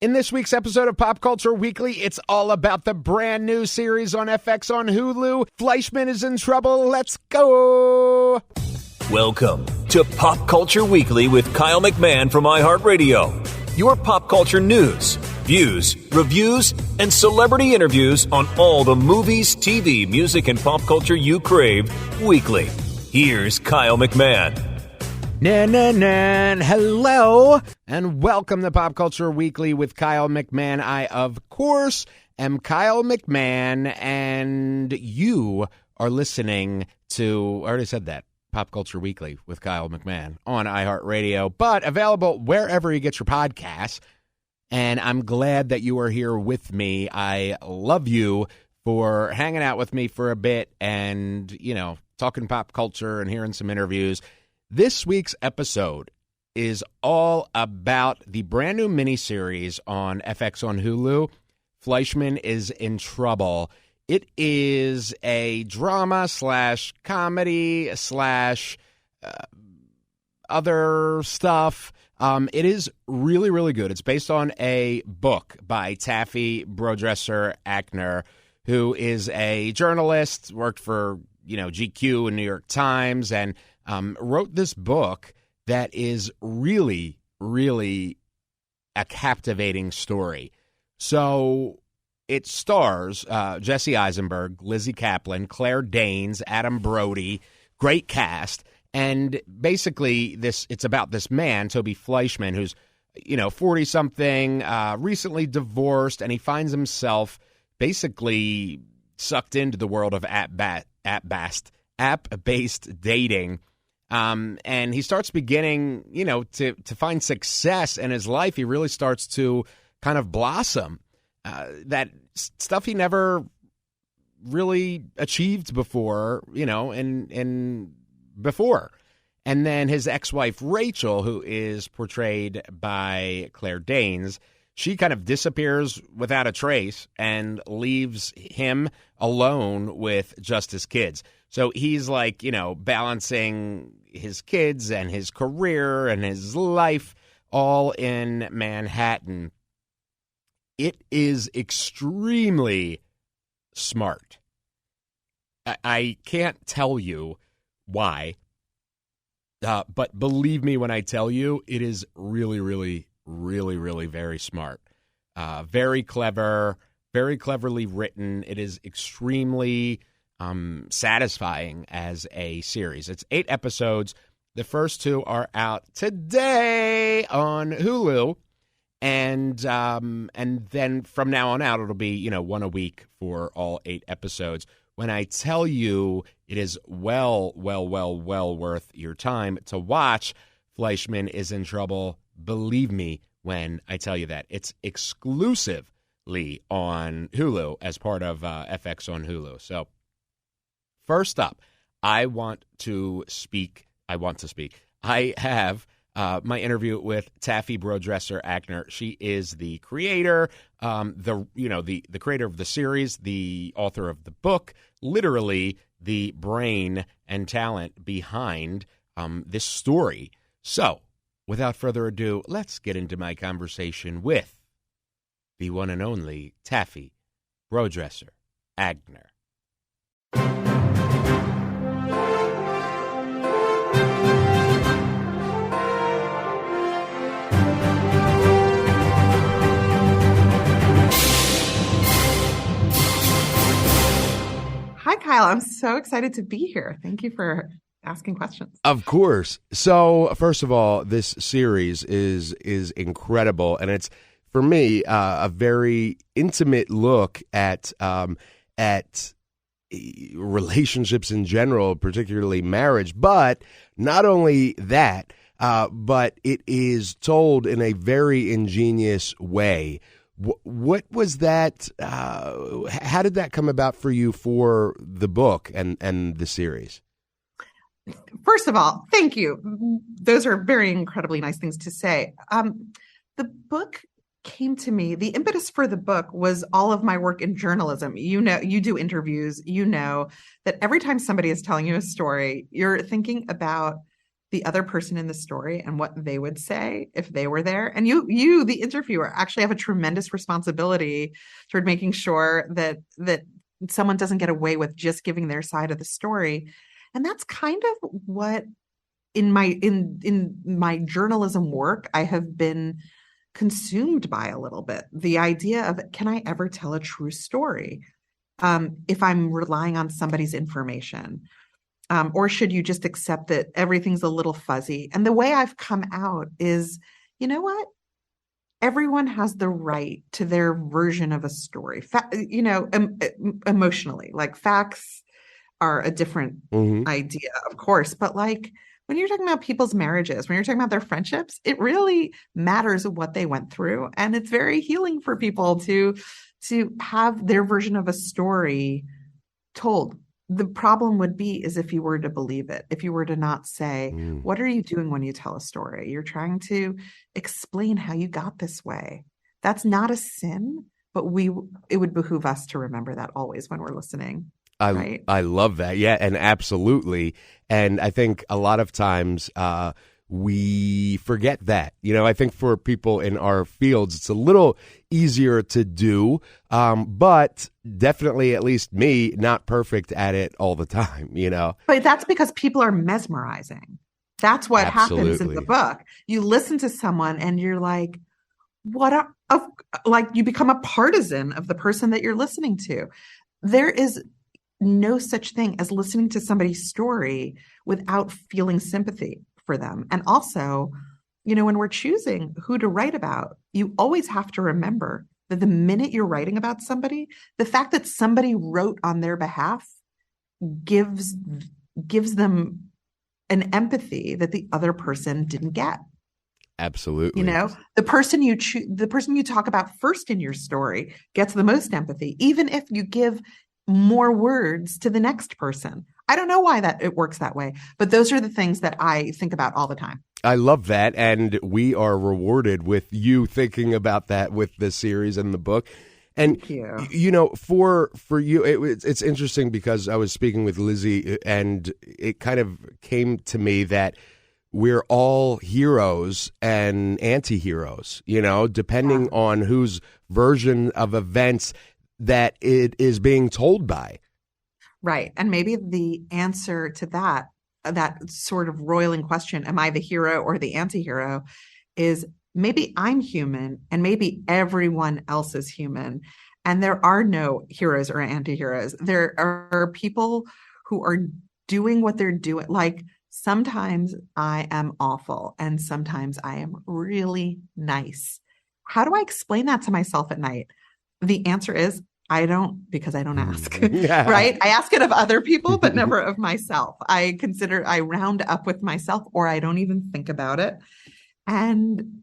In this week's episode of Pop Culture Weekly, it's all about the brand new series on FX on Hulu, Fleishman Is in Trouble. Let's go! Welcome to Pop Culture Weekly with Kyle McMahon from iHeartRadio. Your pop culture news, views, reviews, and celebrity interviews on all the movies, TV, music, and pop culture you crave weekly. Here's Kyle McMahon. Hello, and welcome to Pop Culture Weekly with Kyle McMahon. I, of course, am Kyle McMahon, and you are listening to, I already said that, Pop Culture Weekly with Kyle McMahon on iHeartRadio, but available wherever you get your podcasts. And I'm glad that you are here with me. I love you for hanging out with me for a bit and, you know, talking pop culture and hearing some interviews. This week's episode is all about the brand new miniseries on FX on Hulu, Fleishman Is in Trouble. It is a drama slash comedy slash other stuff. It is really, really good. It's based on a book by Taffy Brodesser-Akner, who is a journalist, worked for, GQ and New York Times, and wrote this book that is really, really a captivating story. So it stars Jesse Eisenberg, Lizzie Kaplan, Claire Danes, Adam Brody, great cast. And basically, it's about this man, Toby Fleishman, who's, 40-something, recently divorced, and he finds himself basically sucked into the world of app-based dating. And he starts beginning, to find success in his life. He really starts to kind of blossom. That stuff he never really achieved before, and before. And then his ex-wife, Rachel, who is portrayed by Claire Danes, she kind of disappears without a trace and leaves him alone with just his kids. So he's like, balancing his kids and his career and his life all in Manhattan. It is extremely smart. I can't tell you why, but believe me when I tell you, it is really, really, really, really very smart. Very clever, very cleverly written. It is extremely satisfying as a series. It's 8 episodes. The first 2 are out today on Hulu. And then from now on out, it'll be, 1 a week for all 8 episodes. When I tell you it is well worth your time to watch Fleishman Is in Trouble, believe me when I tell you that. It's exclusively on Hulu as part of FX on Hulu. So first up, I have my interview with Taffy Brodesser-Akner. She is the creator, the creator of the series, the author of the book, literally the brain and talent behind this story. So, without further ado, let's get into my conversation with the one and only Taffy Brodesser-Akner. Hi, Kyle. I'm so excited to be here. Thank you for asking questions. Of course. So, first of all, this series is incredible, and it's, for me, a very intimate look at relationships in general, particularly marriage. But not only that, but it is told in a very ingenious way. What was that? How did that come about for you for the book and the series? First of all, thank you. Those are very incredibly nice things to say. The book came to me, the impetus for the book was all of my work in journalism. You know, you do interviews, you know that every time somebody is telling you a story, you're thinking about the other person in the story and what they would say if they were there. And you, the interviewer, actually have a tremendous responsibility toward making sure that someone doesn't get away with just giving their side of the story. And that's kind of what in my journalism work I have been consumed by a little bit. The idea of, can I ever tell a true story if I'm relying on somebody's information? Or should you just accept that everything's a little fuzzy? And the way I've come out is, you know what? Everyone has the right to their version of a story, emotionally. Like, facts are a different idea, of course. But like, when you're talking about people's marriages, when you're talking about their friendships, it really matters what they went through. And it's very healing for people to have their version of a story told. The problem would be is if you were to believe it, if you were to not say, what are you doing when you tell a story? You're trying to explain how you got this way. That's not a sin, but it would behoove us to remember that always when we're listening. Right? I love that. Yeah, and absolutely. And I think a lot of times we forget that. I think for people in our fields, it's a little easier to do, but definitely, at least me, not perfect at it all the time, But that's because people are mesmerizing. That's what happens in the book. You listen to someone and you're like, you become a partisan of the person that you're listening to. There is no such thing as listening to somebody's story without feeling sympathy for them. And also, when we're choosing who to write about, you always have to remember that the minute you're writing about somebody, the fact that somebody wrote on their behalf gives them an empathy that the other person didn't get. Absolutely. The person you talk about first in your story gets the most empathy, even if you give more words to the next person. I don't know why it works that way, but those are the things that I think about all the time. I love that, and we are rewarded with you thinking about that with the series and the book. And thank you. For you, it's interesting because I was speaking with Lizzie, and it kind of came to me that we're all heroes and anti-heroes, depending on whose version of events that it is being told by. Right. And maybe the answer to that sort of roiling question, am I the hero or the anti-hero, is maybe I'm human and maybe everyone else is human. And there are no heroes or anti-heroes. There are people who are doing what they're doing. Like, sometimes I am awful and sometimes I am really nice. How do I explain that to myself at night? The answer is I don't, because I don't ask, right? I ask it of other people, but never of myself. I round up with myself, or I don't even think about it. And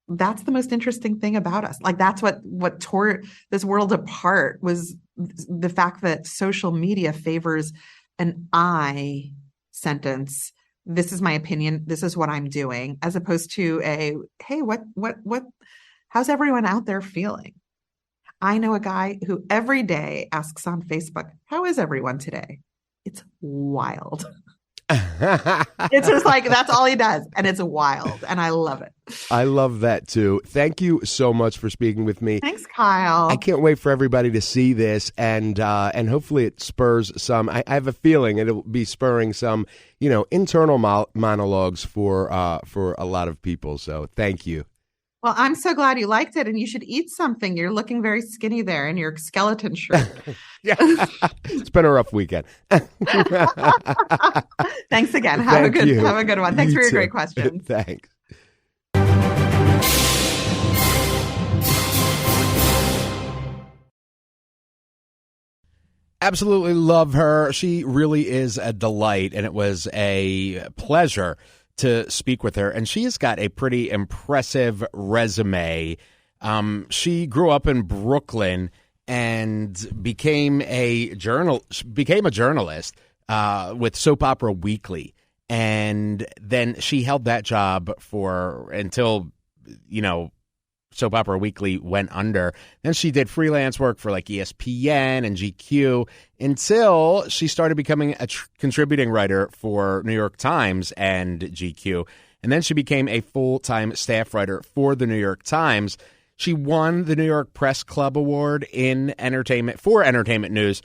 that's the most interesting thing about us. Like, that's what tore this world apart, was the fact that social media favors an I sentence. This is my opinion. This is what I'm doing, as opposed to hey, how's everyone out there feeling? I know a guy who every day asks on Facebook, how is everyone today? It's wild. It's just like, that's all he does. And it's wild. And I love it. I love that too. Thank you so much for speaking with me. Thanks, Kyle. I can't wait for everybody to see this, and hopefully it spurs some. I have a feeling it'll be spurring some, internal monologues for a lot of people. So thank you. Well, I'm so glad you liked it, and you should eat something. You're looking very skinny there in your skeleton shirt. Yeah, it's been a rough weekend. Thanks again. Have a good one. Thanks for your great questions. Thanks. Absolutely love her. She really is a delight, and it was a pleasure to speak with her. And she has got a pretty impressive resume. She grew up in Brooklyn and became a journalist with Soap Opera Weekly. And then she held that job until, Soap Opera Weekly went under. Then she did freelance work for like ESPN and GQ until she started becoming a contributing writer for New York Times and GQ. And then she became a full-time staff writer for the New York Times. She won the New York Press Club Award in entertainment news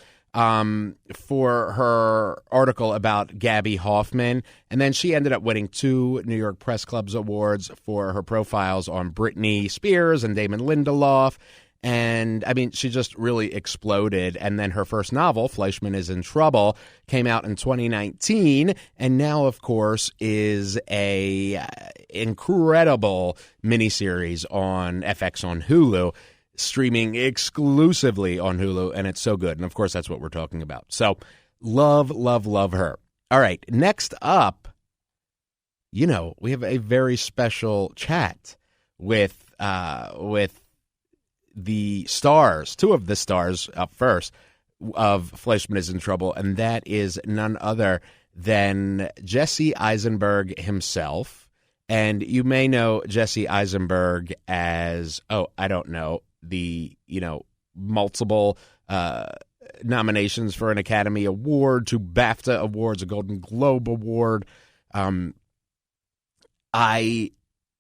for her article about Gabby Hoffman. And then she ended up winning 2 New York Press Club's awards for her profiles on Britney Spears and Damon Lindelof. And, I mean, she just really exploded. And then her first novel, Fleishman Is in Trouble, came out in 2019. And now, of course, is a incredible miniseries on FX on Hulu, streaming exclusively on Hulu. And it's so good. And, of course, that's what we're talking about. So love, love, love her. All right. Next up, we have a very special chat with the stars, 2 of the stars up first of Fleishman Is in Trouble, and that is none other than Jesse Eisenberg himself. And you may know Jesse Eisenberg as, the, multiple nominations for an Academy Award, 2 BAFTA Awards, a Golden Globe Award. I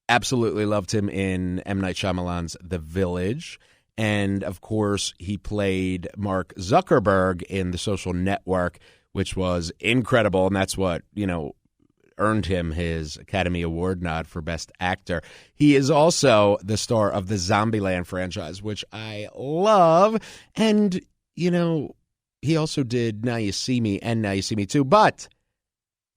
absolutely loved him in M. Night Shyamalan's The Village. And, of course, he played Mark Zuckerberg in The Social Network, which was incredible. And that's what, earned him his Academy Award nod for Best Actor. He is also the star of the Zombieland franchise, which I love. And, he also did Now You See Me and Now You See Me Too. But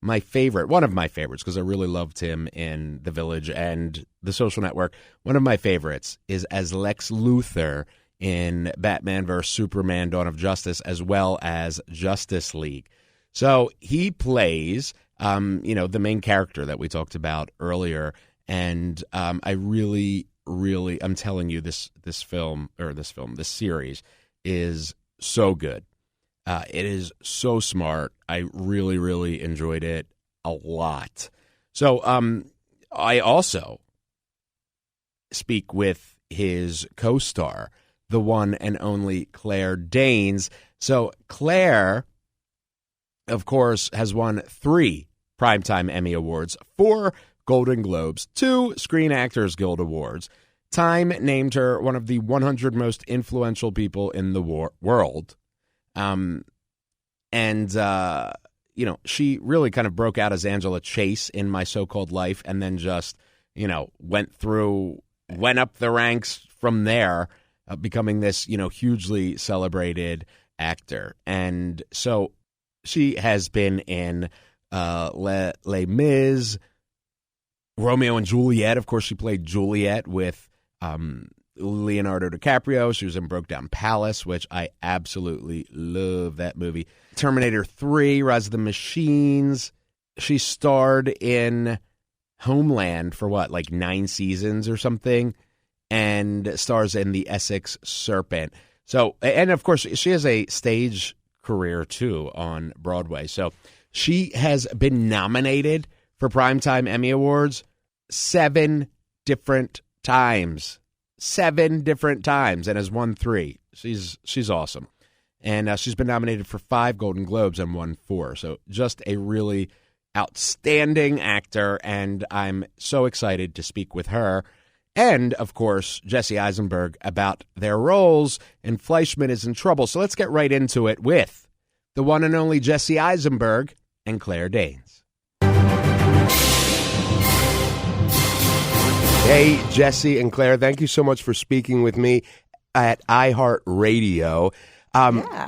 one of my favorites, because I really loved him in The Village and The Social Network, one of my favorites is as Lex Luthor in Batman vs. Superman Dawn of Justice, as well as Justice League. So he plays, the main character that we talked about earlier. And I really, really, I'm telling you, this series is so good. It is so smart. I really, really enjoyed it a lot. So I also speak with his co-star, the one and only Claire Danes. So Claire, of course, has won 3 Primetime Emmy Awards, 4 Golden Globes, 2 Screen Actors Guild Awards. Time named her one of the 100 most influential people in the world. She really kind of broke out as Angela Chase in My So-Called Life, and then just, went up the ranks from there, becoming this, hugely celebrated actor. And so she has been in Les Mis, Romeo and Juliet. Of course, she played Juliet with Leonardo DiCaprio. She was in Broke Down Palace, which I absolutely love that movie. Terminator 3, Rise of the Machines. She starred in Homeland for 9 seasons or something, and stars in The Essex Serpent. So, and of course, she has a stage career too on Broadway. So she has been nominated for Primetime Emmy Awards 7 different times. 7 different times, and has won 3. She's awesome. And she's been nominated for 5 Golden Globes and won 4. So just a really outstanding actor, and I'm so excited to speak with her and, of course, Jesse Eisenberg about their roles in Fleishman Is in Trouble. So let's get right into it with the one and only Jesse Eisenberg and Claire Danes. Hey, Jesse and Claire, thank you so much for speaking with me at iHeartRadio.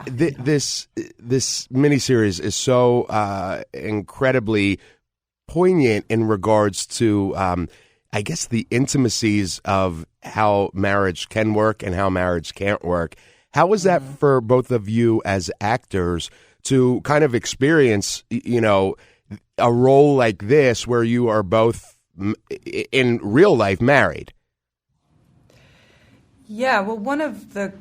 This miniseries is so incredibly poignant in regards to, I guess, the intimacies of how marriage can work and how marriage can't work. How was that for both of you as actors to kind of experience, a role like this where you are both in real life married? Yeah, well, one of the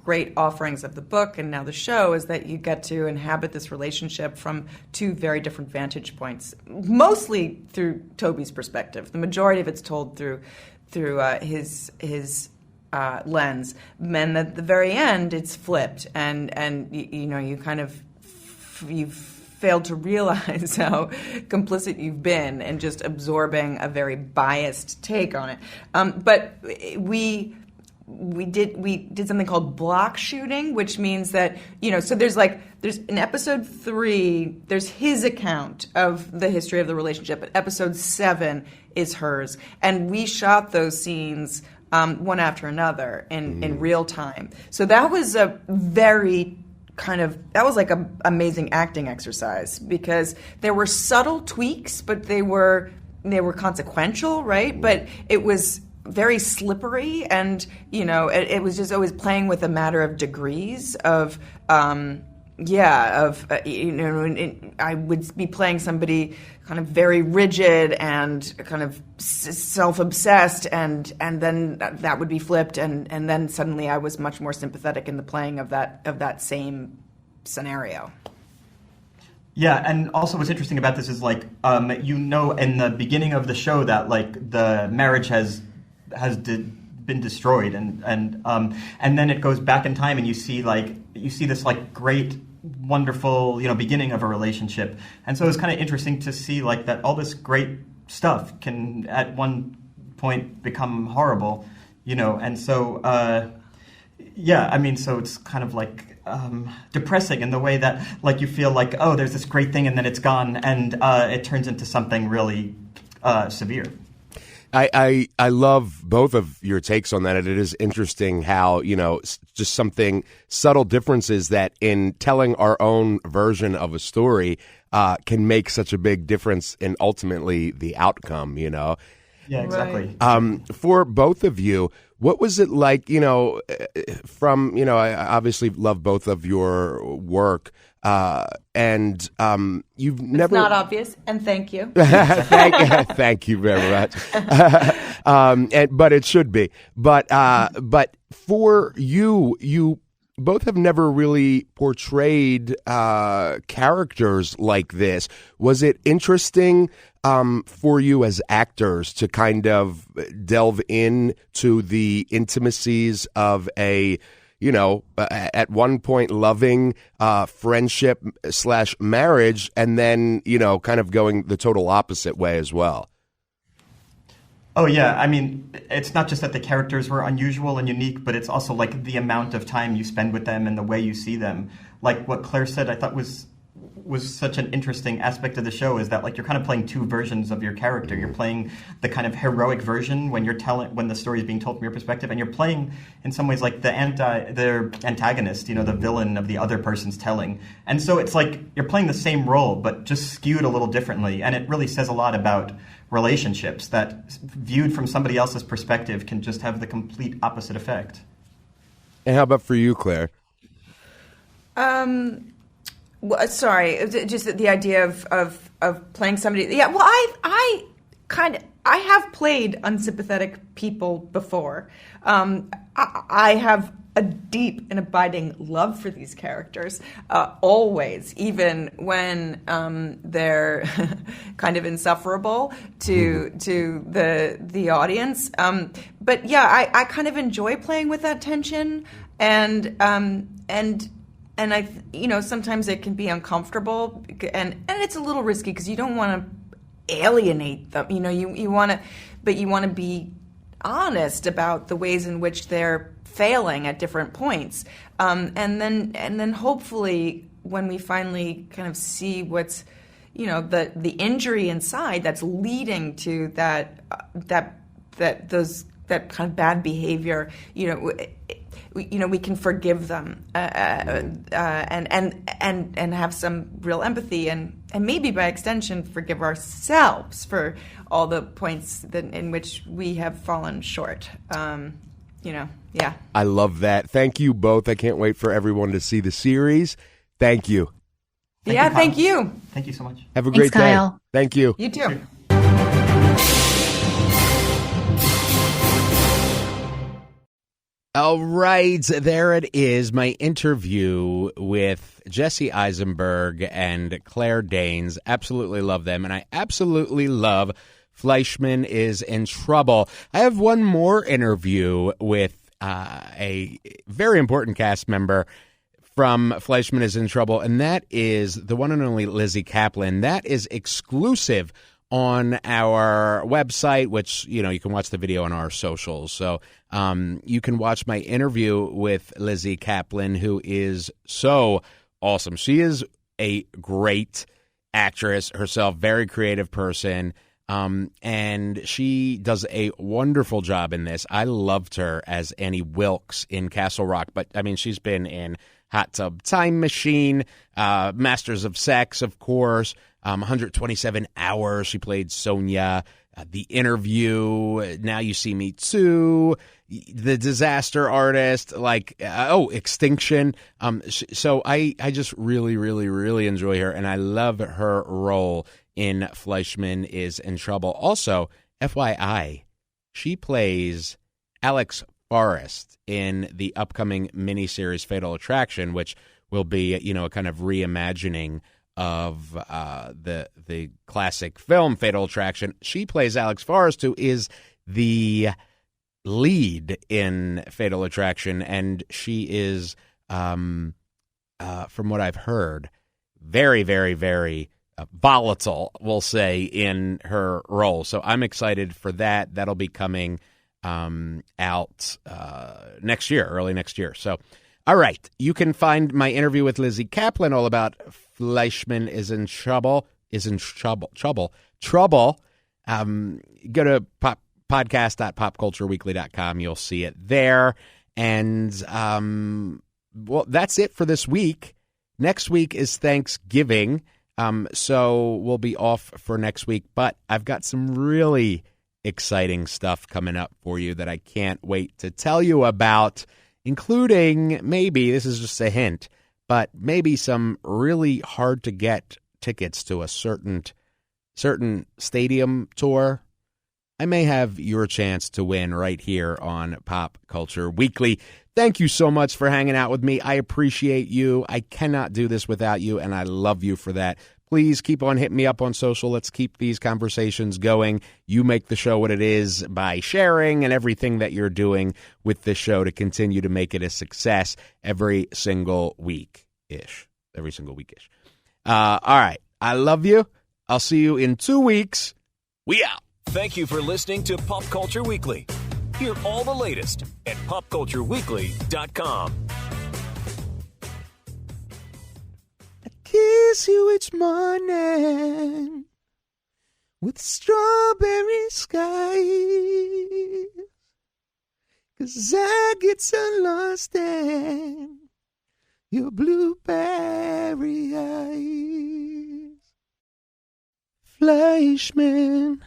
great offerings of the book and now the show is that you get to inhabit this relationship from 2 very different vantage points, mostly through Toby's perspective. The majority of it's told through his lens. And at the very end, it's flipped, and you kind of you've failed to realize how complicit you've been in just absorbing a very biased take on it. But we did something called block shooting, which means that, so there's in episode 3, there's his account of the history of the relationship, but episode 7 is hers. And we shot those scenes one after another in real time. So that was a very that was like an amazing acting exercise, because there were subtle tweaks, but they were consequential, right? But it was very slippery, and it was just always playing with a matter of degrees of I would be playing somebody kind of very rigid and kind of self-obsessed, and then that would be flipped, and then suddenly I was much more sympathetic in the playing of that same scenario. Yeah, and also what's interesting about this is in the beginning of the show that the marriage has been destroyed, and then it goes back in time, and you see this great, wonderful beginning of a relationship. And so it's kind of interesting to see that all this great stuff can at one point become horrible, and so so it's kind of depressing in the way that you feel oh, there's this great thing and then it's gone, and it turns into something really severe. I love both of your takes on that. And it is interesting how, just something subtle differences that in telling our own version of a story can make such a big difference in ultimately the outcome, Yeah, exactly. Right. For both of you, what was it like, from, I obviously love both of your work. And you've never. It's not obvious, and thank you. Thank you very much. But it should be. But for you both have never really portrayed characters like this. Was it interesting for you as actors to kind of delve into the intimacies of a, at one point loving friendship / marriage, and then, kind of going the total opposite way as well? Oh, yeah. I mean, it's not just that the characters were unusual and unique, but it's also the amount of time you spend with them and the way you see them. Like what Claire said, I thought was such an interesting aspect of the show, is that you're kind of playing two versions of your character. You're playing the kind of heroic version when the story is being told from your perspective, and you're playing in some ways the antagonist, the villain of the other person's telling. And so it's you're playing the same role, but just skewed a little differently. And it really says a lot about relationships that, viewed from somebody else's perspective, can just have the complete opposite effect. And how about for you, Claire? Well, sorry, just the idea of playing somebody. Yeah, well, I have played unsympathetic people before. I have a deep and abiding love for these characters, always, even when they're kind of insufferable to the audience. But yeah, I kind of enjoy playing with that tension, and I, sometimes it can be uncomfortable, and it's a little risky because you don't want to alienate them. You want to be honest about the ways in which they're failing at different points, and then hopefully when we finally kind of see what's, the injury inside that's leading to that kind of bad behavior, we can forgive them and have some real empathy, and maybe by extension forgive ourselves for all the points in which we have fallen short. Yeah. I love that. Thank you both. I can't wait for everyone to see the series. Thank you. Thank you. Thank you so much. Have a great day. Kyle. Thank you. You too. All right, there it is, my interview with Jesse Eisenberg and Claire Danes. Absolutely love them, and I absolutely love Fleishman Is in Trouble. I have one more interview with a very important cast member from Fleishman Is in Trouble, and that is the one and only Lizzie Kaplan. That is exclusive on our website, which, you can watch the video on our socials. So you can watch my interview with Lizzie Kaplan, who is so awesome. She is a great actress herself, very creative person. And she does a wonderful job in this. I loved her as Annie Wilkes in Castle Rock, but she's been in Hot Tub Time Machine, Masters of Sex, of course, 127 Hours. She played Sonia, The Interview, Now You See Me Too, The Disaster Artist, Extinction. So I just really, really, really enjoy her, and I love her role in Fleishman Is in Trouble. Also, FYI, she plays Alex Forrest in the upcoming miniseries Fatal Attraction, which will be, a kind of reimagining of the classic film Fatal Attraction. She plays Alex Forrest, who is the lead in Fatal Attraction, and she is, from what I've heard, very, very, very volatile, we'll say, in her role. So I'm excited for that. That'll be coming out next year, early next year. So, all right, you can find my interview with Lizzie Kaplan all about Fleishman Is in Trouble. Go to podcast.popcultureweekly.com. You'll see it there. And that's it for this week. Next week is Thanksgiving. So we'll be off for next week, but I've got some really exciting stuff coming up for you that I can't wait to tell you about, including maybe, this is just a hint, but maybe some really hard to get tickets to a certain stadium tour. I may have your chance to win right here on Pop Culture Weekly. Thank you so much for hanging out with me. I appreciate you. I cannot do this without you, and I love you for that. Please keep on hitting me up on social. Let's keep these conversations going. You make the show what it is by sharing and everything that you're doing with this show to continue to make it a success every single week-ish. All right. I love you. I'll see you in 2 weeks. We out. Thank you for listening to Pop Culture Weekly. Hear all the latest at popcultureweekly.com. I kiss you each morning with strawberry skies, 'cause I get so lost in your blueberry eyes. Fleischman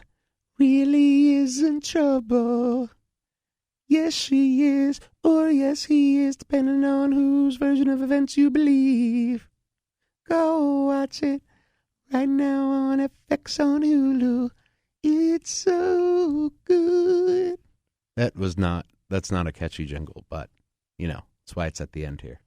really is in trouble. Yes, she is, or yes, he is, depending on whose version of events you believe. Go watch it right now on FX on Hulu. It's so good. That's not a catchy jingle, but, that's why it's at the end here.